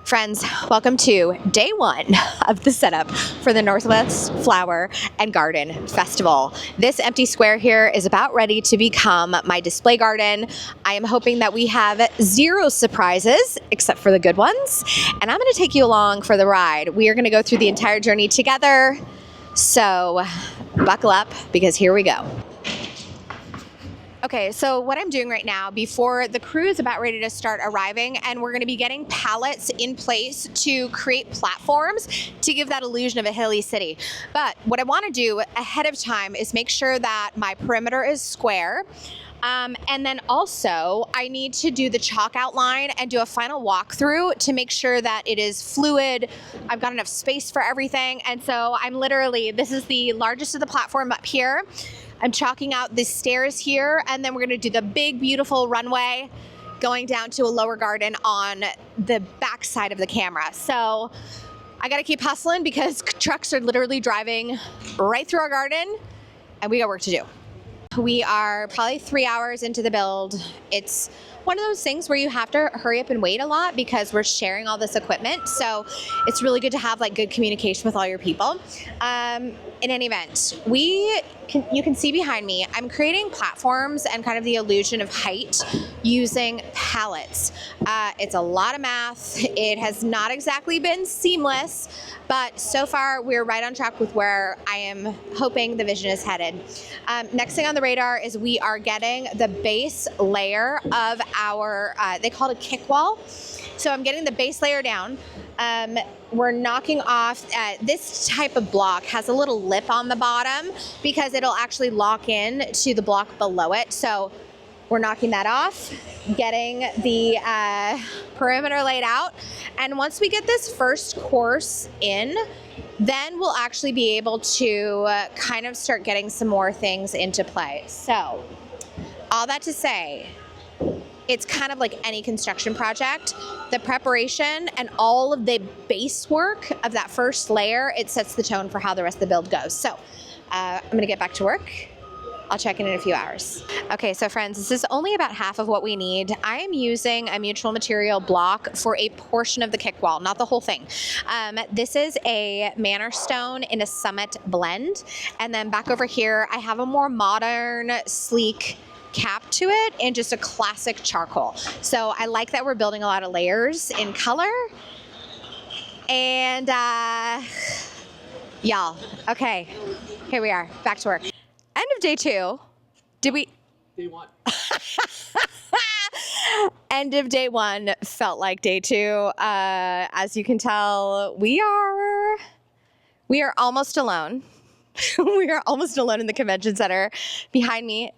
Friends, welcome to day one of the setup for the Northwest Flower and Garden Festival. This empty square here is about ready to become my display garden. I am hoping that we have zero surprises, except for the good ones, and I'm going to take you along for the ride. We are going to go through the entire journey together, so buckle up because here we go. Okay, so what I'm doing right now, before the crew is about ready to start arriving, and we're going to be getting pallets in place to create platforms to give that illusion of a hilly city. But what I want to do ahead of time is make sure that my perimeter is square. And then also I need to do the chalk outline and do a final walkthrough to make sure that it is fluid. I've got enough space for everything. And so I'm literally, this is the largest of the platform up here. I'm chalking out the stairs here, and then we're going to do the big, beautiful runway going down to a lower garden on the back side of the camera. So I got to keep hustling because trucks are literally driving right through our garden, and we got work to do. We are probably 3 hours into the build. It's one of those things where you have to hurry up and wait a lot because we're sharing all this equipment. So it's really good to have like good communication with all your people. In any event, you can see behind me, I'm creating platforms and kind of the illusion of height using pallets. It's a lot of math. It has not exactly been seamless, but so far we're right on track with where I am hoping the vision is headed. Next thing on the radar is we are getting the base layer of our, they call it a kick wall. So I'm getting the base layer down. We're knocking off, this type of block has a little lip on the bottom because it'll actually lock in to the block below it. So we're knocking that off, getting the perimeter laid out. And once we get this first course in, then we'll actually be able to kind of start getting some more things into play. So all that to say, it's kind of like any construction project. The preparation and all of the base work of that first layer, it sets the tone for how the rest of the build goes. So I'm gonna get back to work. I'll check in a few hours. Okay, so friends, this is only about half of what we need. I am using a mutual material block for a portion of the kick wall, not the whole thing. This is a Manor Stone in a Summit blend. And then back over here, I have a more modern, sleek cap to it and just a classic charcoal. So I like that we're building a lot of layers in color. And y'all, okay, here we are, back to work. End of day two. Did we? Day one. End of day one felt like day two. As you can tell, we are almost alone. We are almost alone in the convention center. Behind me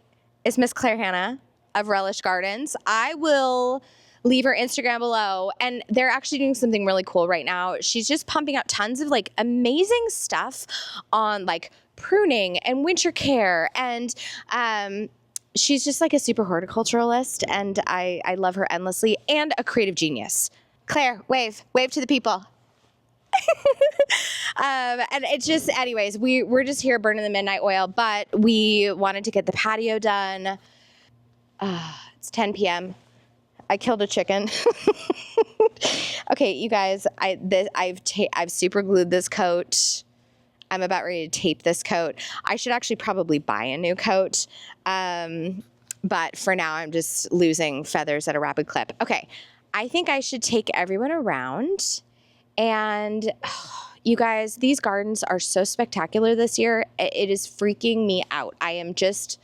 is Miss Claire Hannah of Relish Gardens. I will leave her Instagram below, and they're actually doing something really cool right now. She's just pumping out tons of like amazing stuff on like pruning and winter care, and she's just like a super horticulturalist, and I love her endlessly, and a creative genius. Claire, wave to the people. And it's just, anyways, we're just here burning the midnight oil, but we wanted to get the patio done. It's 10 p.m. I killed a chicken. Okay, you guys, I've super glued this coat. I'm about ready to tape this coat. I should actually probably buy a new coat. But for now, I'm just losing feathers at a rapid clip. Okay, I think I should take everyone around. And you guys, these gardens are so spectacular this year. It is freaking me out. I am just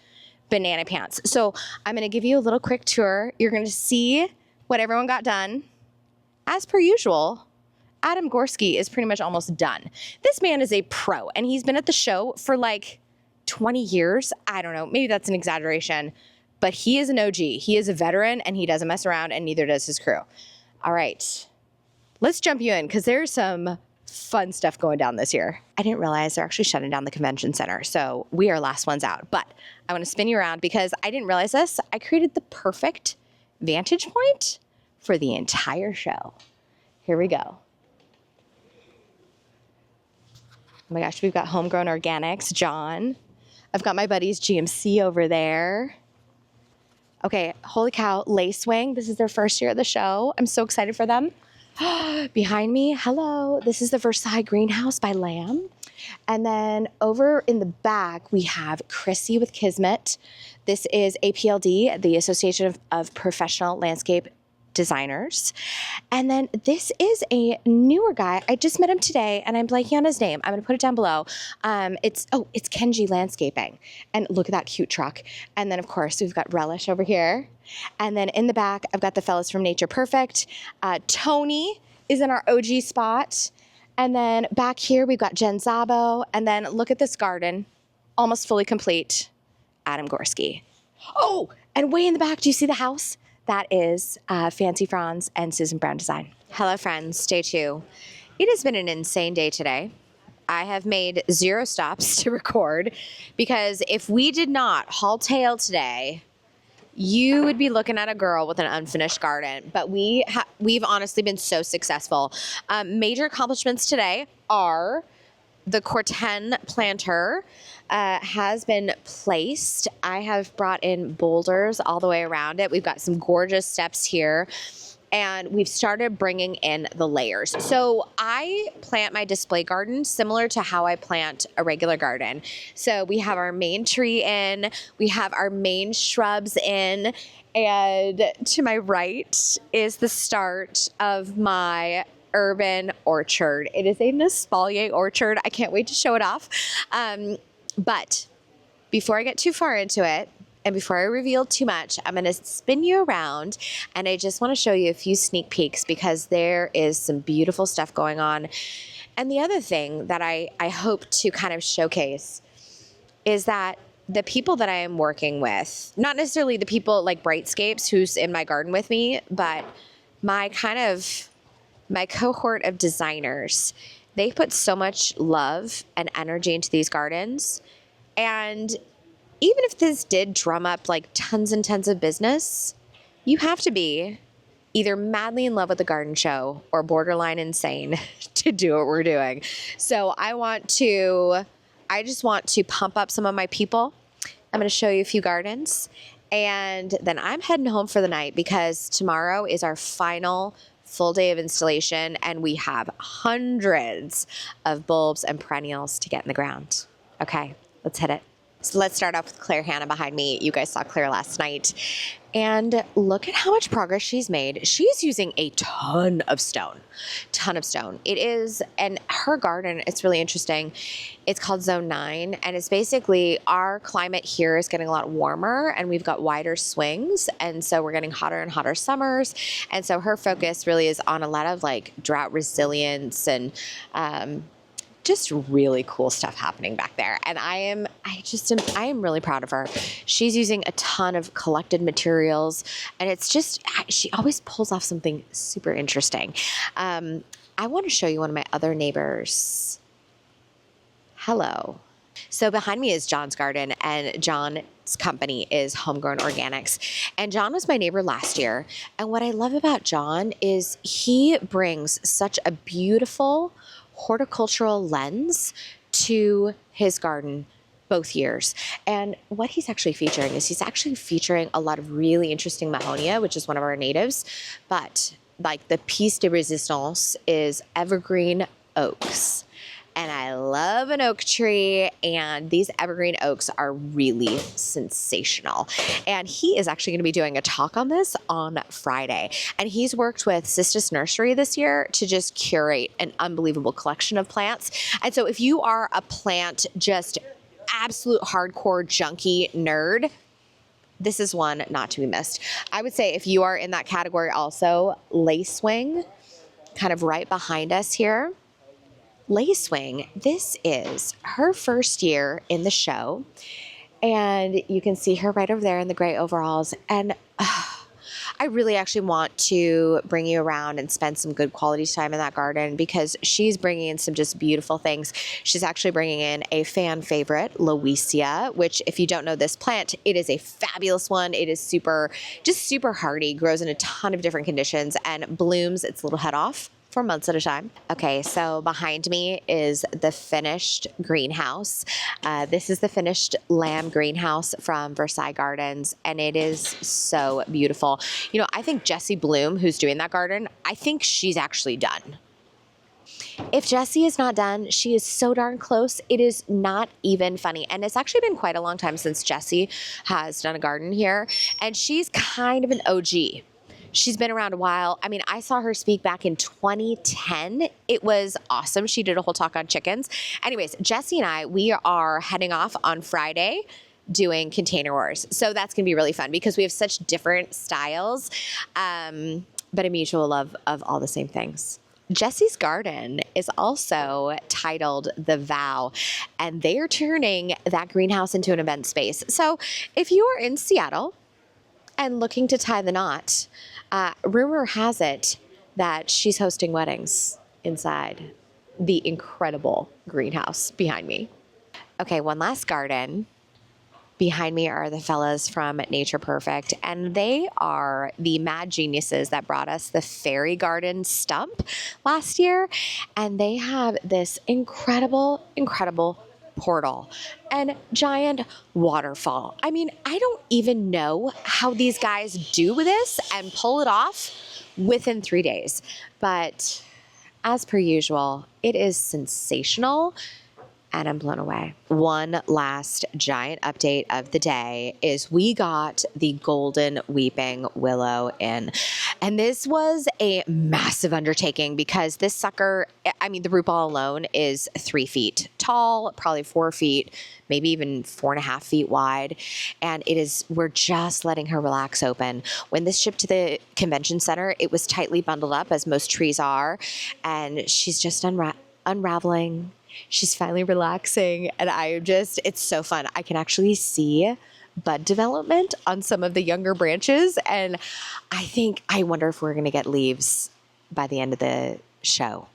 banana pants. So I'm going to give you a little quick tour. You're going to see what everyone got done. As per usual, Adam Gorski is pretty much almost done. This man is a pro, and he's been at the show for like 20 years. I don't know. Maybe that's an exaggeration, but he is an OG. He is a veteran, and he doesn't mess around, and neither does his crew. All right. Let's jump you in because there's some fun stuff going down this year. I didn't realize they're actually shutting down the convention center, so we are last ones out. But I want to spin you around because I didn't realize this. I created the perfect vantage point for the entire show. Here we go. Oh my gosh, we've got Homegrown Organics, John. I've got my buddies GMC over there. Okay, holy cow, Lacewing. This is their first year at the show. I'm so excited for them. Behind me, hello, this is the Versailles greenhouse by Lamb. And then over in the back, we have Chrissy with Kismet. This is APLD, the Association of Professional Landscape Designers. And then this is a newer guy. I just met him today and I'm blanking on his name. I'm going to put it down below. It's Kenji Landscaping. And look at that cute truck. And then of course we've got Relish over here. And then in the back, I've got the fellas from Nature Perfect. Tony is in our OG spot. And then back here, we've got Jen Zabo. And then look at this garden, almost fully complete, Adam Gorski. Oh, and way in the back, do you see the house? That is Fancy Franz and Susan Brown Design. Hello, friends. Day 2. It has been an insane day today. I have made 0 stops to record because if we did not haul tail today, you would be looking at a girl with an unfinished garden. But we've honestly been so successful. Major accomplishments today are the Corten planter has been placed. I have brought in boulders all the way around it. We've got some gorgeous steps here. And we've started bringing in the layers. So I plant my display garden similar to how I plant a regular garden. So we have our main tree in, we have our main shrubs in, and to my right is the start of my urban orchard. It is a espalier orchard. I can't wait to show it off. But before I get too far into it, and before I reveal too much, I'm going to spin you around and I just want to show you a few sneak peeks because there is some beautiful stuff going on. And the other thing that I hope to kind of showcase is that the people that I am working with, not necessarily the people like Brightscapes who's in my garden with me, but my cohort of designers, they put so much love and energy into these gardens. And even if this did drum up like tons and tons of business, you have to be either madly in love with the garden show or borderline insane to do what we're doing. So I just want to pump up some of my people. I'm going to show you a few gardens and then I'm heading home for the night because tomorrow is our final full day of installation and we have hundreds of bulbs and perennials to get in the ground. Okay, let's hit it. So let's start off with Claire Hannah behind me. You guys saw Claire last night. And look at how much progress she's made. She's using a ton of stone. It is, and her garden, it's really interesting. It's called Zone 9. And it's basically our climate here is getting a lot warmer and we've got wider swings. And so we're getting hotter and hotter summers. And so her focus really is on a lot of like drought resilience and, just really cool stuff happening back there. And I am really proud of her. She's using a ton of collected materials and it's just, she always pulls off something super interesting. I want to show you one of my other neighbors. Hello. So behind me is John's garden and John's company is Homegrown Organics. And John was my neighbor last year. And what I love about John is he brings such a beautiful horticultural lens to his garden both years. And what he's actually featuring is he's actually featuring a lot of really interesting Mahonia, which is one of our natives. But like the piece de resistance is evergreen oaks. And I love an oak tree, and these evergreen oaks are really sensational. And he is actually going to be doing a talk on this on Friday. And he's worked with Sistis Nursery this year to just curate an unbelievable collection of plants. And so if you are a plant just absolute hardcore junkie nerd, this is one not to be missed. I would say if you are in that category also, Lacewing, kind of right behind us here. Lacewing, this is her first year in the show, and you can see her right over there in the gray overalls. And I really actually want to bring you around and spend some good quality time in that garden because she's bringing in some just beautiful things. She's actually bringing in a fan favorite, Loesia, which if you don't know this plant, it is a fabulous one. It is super hardy, grows in a ton of different conditions and blooms its little head off for months at a time. Okay, so behind me is the finished greenhouse. This is the finished lamb greenhouse from Relish Gardens, and it is so beautiful. You know, I think Jessie Bloom, who's doing that garden, I think she's actually done. If Jessie is not done, she is so darn close. It is not even funny. And it's actually been quite a long time since Jessie has done a garden here, and she's kind of an OG. She's been around a while. I mean, I saw her speak back in 2010. It was awesome. She did a whole talk on chickens. Anyways, Jessie and I, we are heading off on Friday doing container wars. So that's going to be really fun because we have such different styles, but a mutual love of all the same things. Jessie's garden is also titled The Vow, and they are turning that greenhouse into an event space. So if you are in Seattle and looking to tie the knot, rumor has it that she's hosting weddings inside the incredible greenhouse behind me. Okay, one last garden. Behind me are the fellas from Nature Perfect, and they are the mad geniuses that brought us the fairy garden stump last year. And they have this incredible portal and giant waterfall. I mean, I don't even know how these guys do this and pull it off within 3 days. But as per usual, it is sensational. And I'm blown away. One last giant update of the day is we got the golden weeping willow in. And this was a massive undertaking because this sucker, I mean, the root ball alone is 3 feet tall, probably 4 feet, maybe even 4.5 feet wide. And we're just letting her relax open. When this shipped to the convention center, it was tightly bundled up, as most trees are. And she's just unraveling. She's finally relaxing, and it's so fun. I can actually see bud development on some of the younger branches, and I wonder if we're going to get leaves by the end of the show.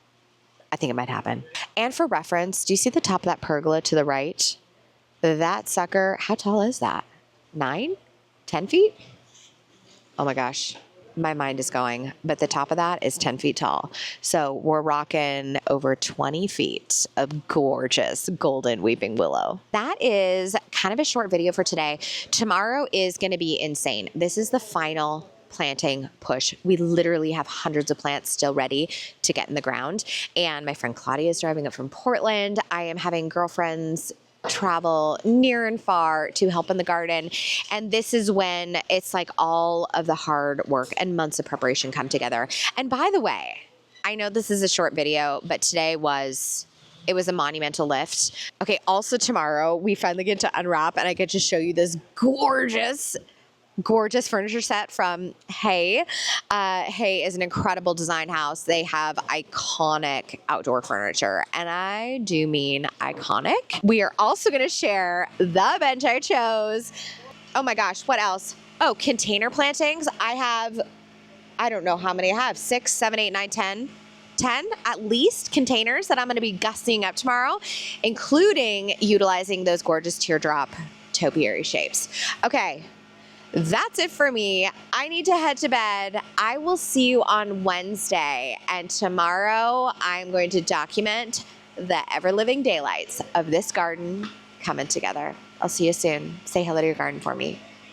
I think it might happen. And for reference, do you see the top of that pergola to the right? That sucker, how tall is that? 9? 10 feet? Oh my gosh. My mind is going, but the top of that is 10 feet tall. So we're rocking over 20 feet of gorgeous golden weeping willow. That is kind of a short video for today. Tomorrow is going to be insane. This is the final planting push. We literally have hundreds of plants still ready to get in the ground. And my friend Claudia is driving up from Portland. I am having girlfriends travel near and far to help in the garden. And this is when it's like all of the hard work and months of preparation come together. And by the way, I know this is a short video, but today was a monumental lift. Okay, also tomorrow we finally get to unwrap and I get to show you this gorgeous furniture set from Hay. Hay is an incredible design house. They have iconic outdoor furniture, and I do mean iconic. We are also going to share the bench I chose. Oh my gosh, what else? Oh, container plantings. I don't know how many I have. 6, 7, 8, 9, 10 at least containers that I'm going to be gussying up tomorrow, including utilizing those gorgeous teardrop topiary shapes. Okay. That's it for me. I need to head to bed. I will see you on Wednesday. And tomorrow I'm going to document the ever-living daylights of this garden coming together. I'll see you soon. Say hello to your garden for me.